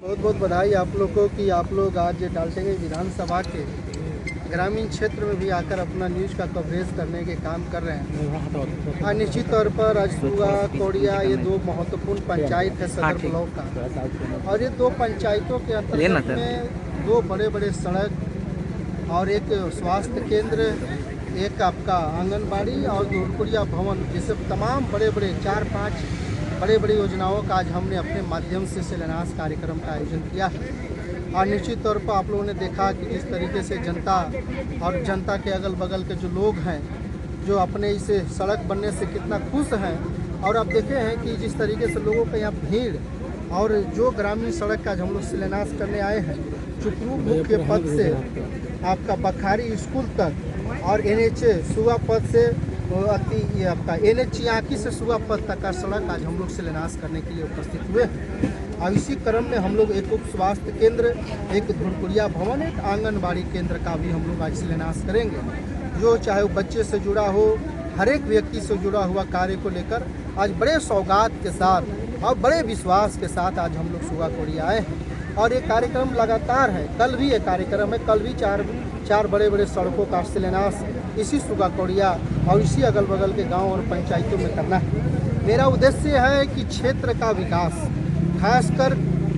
बहुत बहुत बधाई आप लोग को कि आप लोग आज डालटेगंज विधानसभा के ग्रामीण क्षेत्र में भी आकर अपना न्यूज़ का कवरेज करने के काम कर रहे हैं। और निश्चित तौर पर अजसुआ कोड़िया ये दो महत्वपूर्ण पंचायत है सदर ब्लॉक का, और ये दो पंचायतों के अंतर्गत में दो बड़े बड़े सड़क और एक स्वास्थ्य केंद्र, एक आपका आंगनबाड़ी और धुरपुरिया भवन, जैसे तमाम बड़े बड़े 4-5 बड़े बड़ी योजनाओं का आज हमने अपने माध्यम से शिलान्यास कार्यक्रम का आयोजन किया है। और निश्चित तौर पर आप लोगों ने देखा कि जिस तरीके से जनता और जनता के अगल बगल के जो लोग हैं जो अपने इस सड़क बनने से कितना खुश हैं, और आप देखे हैं कि जिस तरीके से लोगों का यहाँ भीड़, और जो ग्रामीण सड़क का हम लोग शिलान्यास करने आए हैं चुकरू मुख्य पद से आपका बखारी स्कूल तक और NH सुगा पद से आपका NH चियाकी से सुगा पद तक का सड़क आज हम लोग शिलान्यास करने के लिए उपस्थित हुए हैं। और इसी क्रम में हम लोग एक उप स्वास्थ्य केंद्र, एक धुरपुरिया भवन, एक आंगनबाड़ी केंद्र का भी हम लोग आज शिलान्यास करेंगे, जो चाहे वो बच्चे से जुड़ा हो, हर एक व्यक्ति से जुड़ा हुआ कार्य को लेकर आज बड़े सौगात के साथ और बड़े विश्वास के साथ आज हम लोग सुगा कोड़िया आए हैं। और ये कार्यक्रम लगातार है, कल भी ये कार्यक्रम है, कल भी चार बड़े बड़े सड़कों का शिलान्यास इसी सुगा कोड़िया और इसी अगल बगल के गांव और पंचायतों में करना है। मेरा उद्देश्य है कि क्षेत्र का विकास, खासकर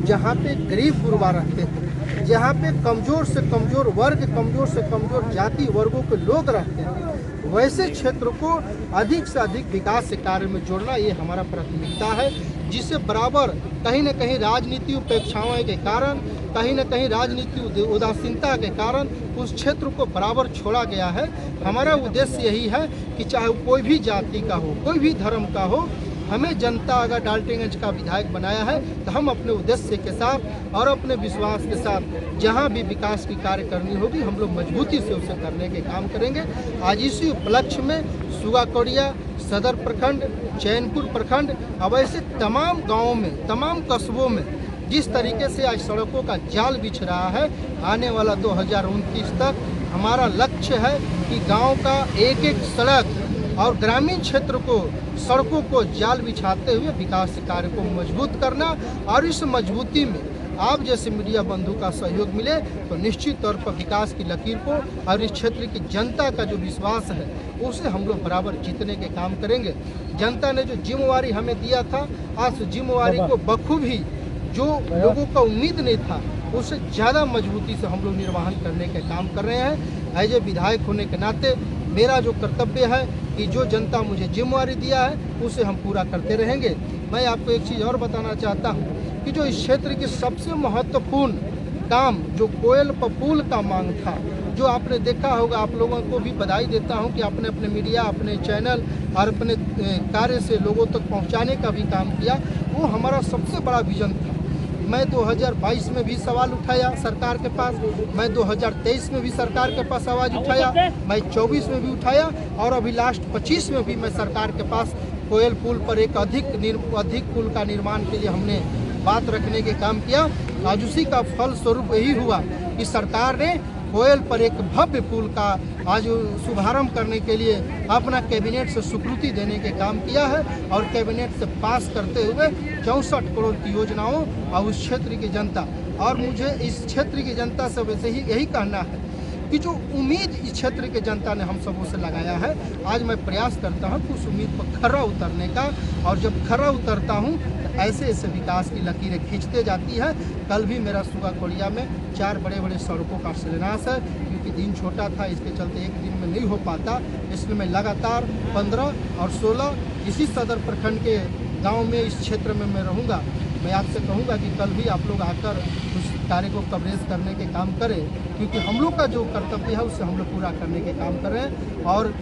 जहां पे गरीब गुरबा रहते हैं, जहां पे कमज़ोर से कमज़ोर वर्ग, कमज़ोर से कमज़ोर जाति वर्गों के लोग रहते हैं, वैसे क्षेत्र को अधिक से अधिक विकास के कार्य में जोड़ना ये हमारा प्राथमिकता है, जिससे बराबर कहीं न कहीं राजनीति उपेक्षाओं के कारण, कहीं न कहीं राजनीति उदासीनता के कारण उस क्षेत्र को बराबर छोड़ा गया है। हमारा उद्देश्य यही है कि चाहे कोई भी जाति का हो, कोई भी धर्म का हो, हमें जनता अगर डाल्टेगंज का विधायक बनाया है तो हम अपने उद्देश्य के साथ और अपने विश्वास के साथ जहां भी विकास की कार्य करनी होगी हम लोग मजबूती से उसे करने के काम करेंगे। आज इसी उपलक्ष्य में सुगा कोड़िया, सदर प्रखंड, चैनपुर प्रखंड, अब ऐसे तमाम गाँवों में, तमाम कस्बों में जिस तरीके से आज सड़कों का जाल बिछ रहा है, आने वाला 2029 तक हमारा लक्ष्य है कि गाँव का एक एक सड़क और ग्रामीण क्षेत्र को सड़कों को जाल बिछाते हुए विकास कार्य को मजबूत करना, और इस मजबूती में आप जैसे मीडिया बंधु का सहयोग मिले तो निश्चित तौर पर विकास की लकीर को और इस क्षेत्र की जनता का जो विश्वास है उसे हम लोग बराबर जीतने के काम करेंगे। जनता ने जो जिम्मेवारी हमें दिया था, आज जिम्मेवारी को बखूबी जो लोगों का उम्मीद नहीं था उससे ज़्यादा मजबूती से हम लोग निर्वहन करने के काम कर रहे हैं। एज ए विधायक होने के नाते मेरा जो कर्तव्य है कि जो जनता मुझे जिम्मेवारी दिया है उसे हम पूरा करते रहेंगे। मैं आपको एक चीज़ और बताना चाहता हूँ कि जो इस क्षेत्र की सबसे महत्वपूर्ण काम जो कोयल पुल का मांग था, जो आपने देखा होगा, आप लोगों को भी बधाई देता हूं कि आपने अपने मीडिया, अपने चैनल और अपने कार्य से लोगों तक पहुंचाने का भी काम किया, वो हमारा सबसे बड़ा विजन था। मैं 2022 में भी सवाल उठाया सरकार के पास, मैं 2023 में भी सरकार के पास आवाज़ उठाया, मैं 24 में भी उठाया, और अभी लास्ट 25 में भी मैं सरकार के पास कोयल पुल पर एक अधिक पुल का निर्माण के लिए हमने बात रखने के काम किया। आज उसी का फल स्वरूप यही हुआ कि सरकार ने कोयल पर एक भव्य पुल का आज शुभारंभ करने के लिए अपना कैबिनेट से स्वीकृति देने के काम किया है, और कैबिनेट से पास करते हुए 64 करोड़ की योजनाओं और उस क्षेत्र की जनता, और मुझे इस क्षेत्र की जनता से वैसे ही यही कहना है कि जो उम्मीद इस क्षेत्र के जनता ने हम सबों से लगाया है, आज मैं प्रयास करता हूं कि उस उम्मीद पर खरा उतरने का, और जब खरा उतरता हूं तो ऐसे ऐसे विकास की लकीरें खींचते जाती है। कल भी मेरा सुगा कोड़िया में 4 बड़े बड़े सड़कों का शिलान्यास है, क्योंकि दिन छोटा था, इसके चलते एक दिन में नहीं हो पाता, इसलिए मैं लगातार 15 और 16 इसी सदर प्रखंड के गाँव में, इस क्षेत्र में मैं रहूँगा। मैं आपसे कहूँगा कि कल भी आप लोग आकर उस कार्य को कवरेज करने के काम करें, क्योंकि हम लोग का जो कर्तव्य है उससे हम लोग पूरा करने के काम कर रहे हैं, और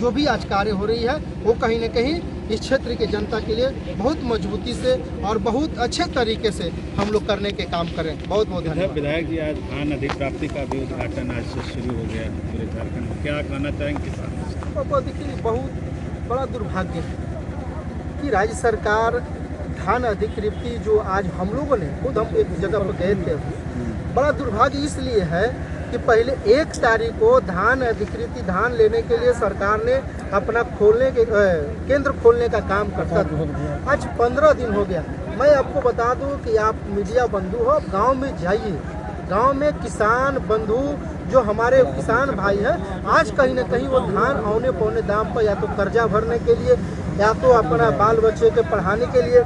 जो भी आज कार्य हो रही है वो कहीं न कहीं इस क्षेत्र के जनता के लिए बहुत मजबूती से और बहुत अच्छे तरीके से हम लोग करने के काम करें। बहुत बहुत धन्यवाद। विधायक जी, आज धान अधिप्राप्ति का भी उद्घाटन आज से शुरू हो गया पूरे झारखंड में, क्या कहना चाहेंगे किसान? देखिए, बहुत बड़ा दुर्भाग्य है कि राज्य सरकार धान अधिकृति जो आज हम लोगों ने खुद हम एक जगह पर गए थे, बड़ा दुर्भाग्य इसलिए है कि पहले 1 तारीख को धान अधिकृति धान लेने के लिए सरकार ने अपना केंद्र खोलने का काम करता था। आज 15 दिन हो गया, मैं आपको बता दूं कि आप मीडिया बंधु हो, आप गांव में जाइए, गांव में किसान बंधु जो हमारे किसान भाई हैं, आज कहीं ना कहीं वो धान औने पौने दाम पर या तो कर्जा भरने के लिए या तो अपना बाल बच्चे के पढ़ाने के लिए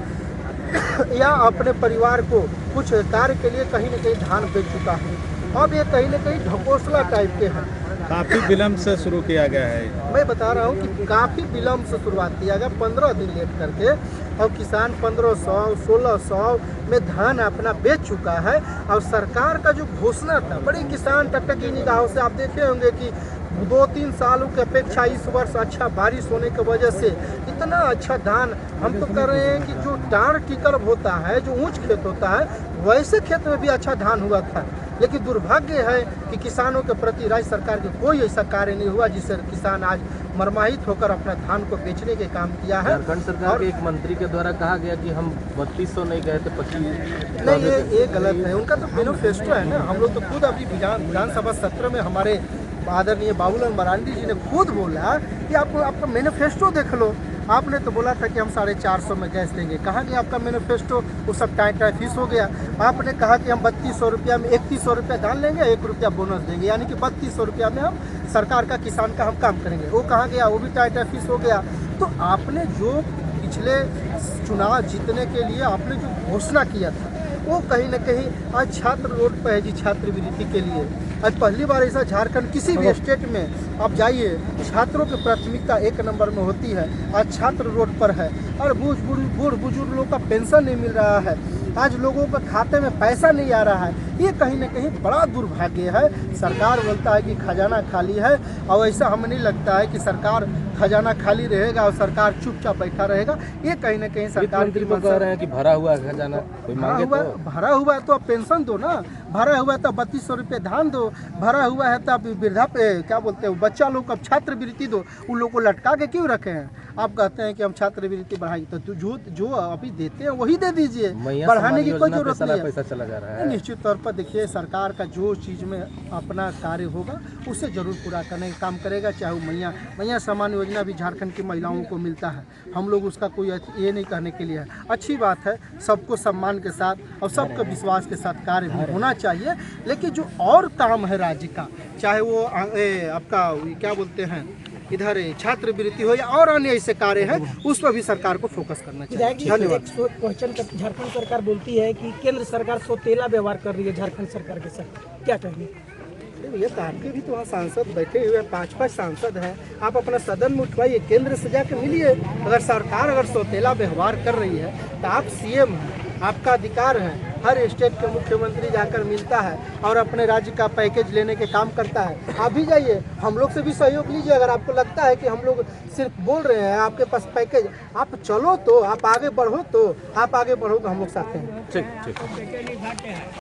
या अपने परिवार को कुछ कार्य के लिए कहीं न कहीं धान बेच चुका है। अब ये कहीं न कहीं ढकोसला टाइप के हैं। काफ़ी विलम्ब से शुरू किया गया है। मैं बता रहा हूँ कि काफ़ी विलम्ब से शुरुआत किया गया, 15 दिन लेट करके, और किसान 1500-1600 में धान अपना बेच चुका है। और सरकार का जो घोषणा था, बड़ी किसान टकटकी निगाहों से आप देखे होंगे कि 2-3 सालों की अपेक्षा इस वर्ष अच्छा बारिश होने की वजह से इतना अच्छा धान, हम तो कर रहे हैं कि जो टार टिकर होता है, जो ऊंच खेत होता है, वैसे खेत में भी अच्छा धान हुआ था। लेकिन दुर्भाग्य है कि किसानों के प्रति राज्य सरकार के कोई ऐसा कार्य नहीं हुआ जिससे किसान आज मरमाहित होकर अपना धान को बेचने के काम किया है। झारखंड सरकार के एक मंत्री के द्वारा कहा गया कि हम 3200 नहीं गए थे, 25। नहीं, ये गलत है। उनका तो मैनिफेस्टो है ना। हम लोग तो खुद अभी विधानसभा सत्र में हमारे आदरणीय बाबूलाल मरांडी जी ने खुद बोला कि आपका मैनिफेस्टो देख लो। आपने तो बोला था कि हम 450 में गैस देंगे, कहाँ गया आपका मैनिफेस्टो? वो सब टाइट फीस हो गया। आपने कहा कि हम 3200 रुपया में 3100 रुपया धान लेंगे, 1 रुपया बोनस देंगे, यानी कि 3200 रुपया में हम सरकार का किसान का हम काम करेंगे। वो कहाँ गया? वो भी टाइट फीस हो गया। तो आपने जो पिछले चुनाव जीतने के लिए आपने जो घोषणा किया था, वो कहीं ना कहीं आज छात्र रोड पर है जी, छात्रवृत्ति के लिए। आज पहली बार ऐसा झारखंड किसी भी स्टेट में आप जाइए, छात्रों की प्राथमिकता 1 नंबर में होती है। आज छात्र रोड पर है और बूढ़ बुजुर्ग लोग का पेंशन नहीं मिल रहा है, आज लोगों के खाते में पैसा नहीं आ रहा है। ये कहीं ना कहीं बड़ा दुर्भाग्य है। सरकार बोलता है कि खजाना खाली है, और ऐसा हमें नहीं लगता है कि सरकार खजाना खाली रहेगा और सरकार चुपचाप बैठा रहेगा। ये कहीं ना कहीं सरकार की कह रहे हैं कि भरा हुआ है खजाना, कोई मांगे तो भरा हुआ है तो आप पेंशन दो ना, भरा हुआ है तो 3200 रुपये धान दो, भरा हुआ है तो आप वृद्धा पे क्या बोलते हैं बच्चा लोग को अब छात्रवृत्ति दो। उन लोग को लटका के क्यों रखे हैं? आप कहते हैं कि हम छात्रवृत्ति बढ़ाई, तो जो अभी देते हैं वही दे दीजिए, बढ़ाने की कोई जरूरत नहीं है। पैसा चला जा रहा है। निश्चित तौर पर देखिए, सरकार का जो चीज़ में अपना कार्य होगा उसे जरूर पूरा करने का काम करेगा। चाहे वो मैया सम्मान योजना भी झारखंड की महिलाओं को मिलता है, हम लोग उसका कोई ये नहीं कहने के लिए है। अच्छी बात है, सबको सम्मान के साथ और सबका विश्वास के साथ कार्य भी होना चाहिए। लेकिन जो और काम है राज्य का, चाहे वो आपका क्या बोलते हैं इधर छात्रवृत्ति हो या और अन्य ऐसे कार्य हैं, उस पर भी सरकार को फोकस करना चाहिए। धन्यवाद। क्वेश्चन झारखंड सरकार बोलती है कि केंद्र सरकार सौतेला व्यवहार कर रही है झारखंड सरकार के साथ, क्या कहेंगे? ये तो आपके भी तो वहाँ सांसद बैठे हुए हैं, 5-5 सांसद हैं। आप अपना सदन में उठवाइए, केंद्र से जाकर मिलिए। अगर सरकार सौतेला व्यवहार कर रही है तो आप सीएम हैं, आपका अधिकार है। हर स्टेट के मुख्यमंत्री जाकर मिलता है और अपने राज्य का पैकेज लेने के काम करता है। आप भी जाइए, हम लोग से भी सहयोग लीजिए। अगर आपको लगता है कि हम लोग सिर्फ बोल रहे हैं, आपके पास पैकेज, आप चलो तो, आप आगे बढ़ो तो, आप आगे बढ़ो तो हम लोग साथ हैं। ठीक।